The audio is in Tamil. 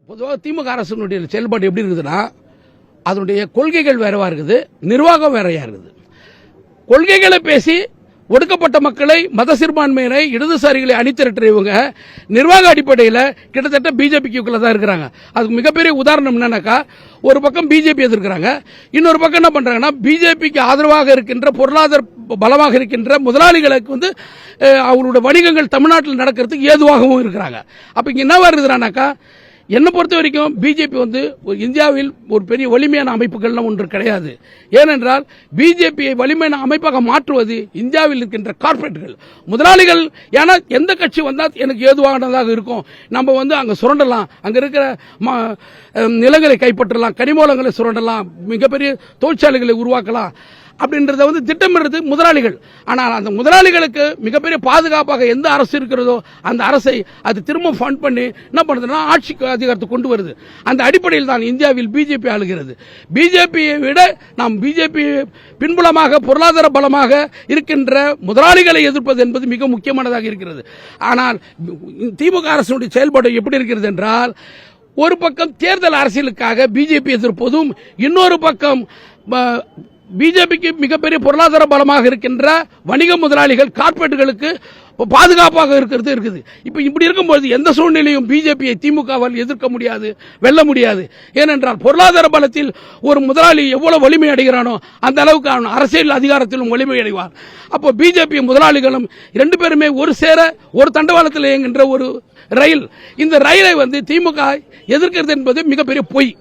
பொதுவாக திமுக அரசினுடைய செயல்பாடு எப்படி இருக்குதுன்னா, அதனுடைய கொள்கைகள் வேறவா இருக்குது, நிர்வாகம் வேறையா இருக்குது. கொள்கைகளை பேசி ஒடுக்கப்பட்ட மக்களை, மத சிறுபான்மையினரை, இடதுசாரிகளை அணிதிரட்டுறவங்க நிர்வாக அடிப்படையில் கிட்டத்தட்ட பிஜேபிக்குள்ள தான் இருக்கிறாங்க. அதுக்கு மிகப்பெரிய உதாரணம் என்னன்னாக்கா, ஒரு பக்கம் பிஜேபி எதிர்க்கிறாங்க, இன்னொரு பக்கம் என்ன பண்றாங்கன்னா, பிஜேபிக்கு ஆதரவாக இருக்கின்ற பொருளாதார பலமாக இருக்கின்ற முதலாளிகளுக்கு அவங்களோட வணிகங்கள் தமிழ்நாட்டில் நடக்கிறதுக்கு ஏதுவாகவும் இருக்கிறாங்க. அப்ப இங்க என்ன வருதுனாக்கா, என்னை பொறுத்த வரைக்கும் பிஜேபி இந்தியாவில் ஒரு பெரிய வலிமையான அமைப்புகள்லாம் ஒன்று கிடையாது. ஏனென்றால் பிஜேபியை வலிமையான அமைப்பாக மாற்றுவது இந்தியாவில் இருக்கின்ற கார்பரேட்டுகள், முதலாளிகள். ஏன்னா எந்த கட்சி வந்தால் எனக்கு ஏதுவானதாக இருக்கும், நம்ம அங்க சுரண்டலாம், அங்க இருக்கிற நிலங்களை கைப்பற்றலாம், கனிமூலங்களை சுரண்டலாம், மிகப்பெரிய தொழிற்சாலைகளை உருவாக்கலாம் அப்படின்றத திட்டமிடுறது முதலாளிகள். ஆனால் அந்த முதலாளிகளுக்கு மிகப்பெரிய பாதுகாப்பாக எந்த அரசு இருக்கிறதோ அந்த அரசை அது திரும்ப ஃபண்ட் பண்ணி என்ன பண்ணுறதுன்னா ஆட்சி அதிகாரத்தை கொண்டு வருது. அந்த அடிப்படையில் தான் இந்தியாவில் பிஜேபி ஆளுகிறது. பிஜேபியை விட நாம் பிஜேபி பின்புலமாக பொருளாதார பலமாக இருக்கின்ற முதலாளிகளை எதிர்ப்பது என்பது மிக முக்கியமானதாக இருக்கிறது. ஆனால் திமுக அரசுடைய செயல்பாடு எப்படி இருக்கிறது என்றால், ஒரு பக்கம் தேர்தல் அரசியலுக்காக பிஜேபி எதிர்ப்பதும், இன்னொரு பக்கம் பிஜேபிக்கு மிகப்பெரிய பொருளாதார பலமாக இருக்கின்ற வணிக முதலாளிகள், கார்பரேட்டுகளுக்கு பாதுகாப்பாக இருக்கிறது இருக்குது. இப்படி இருக்கும்போது எந்த சூழ்நிலையும் பிஜேபியை திமுகவால் எதிர்க்க முடியாது, வெல்ல முடியாது. ஏனென்றால் பொருளாதார பலத்தில் ஒரு முதலாளி எவ்வளவு வலிமை அடைகிறானோ அந்த அளவுக்கு அவன் அரசியல் அதிகாரத்திலும் வலிமை அடைவார். அப்போ பிஜேபி முதலாளிகளும் ரெண்டு பேருமே ஒரு சேர ஒரு தண்டவாளத்தில் இயங்குகின்ற ஒரு ரயில். இந்த ரயிலை திமுக எதிர்க்கிறது என்பது மிகப்பெரிய பொய்.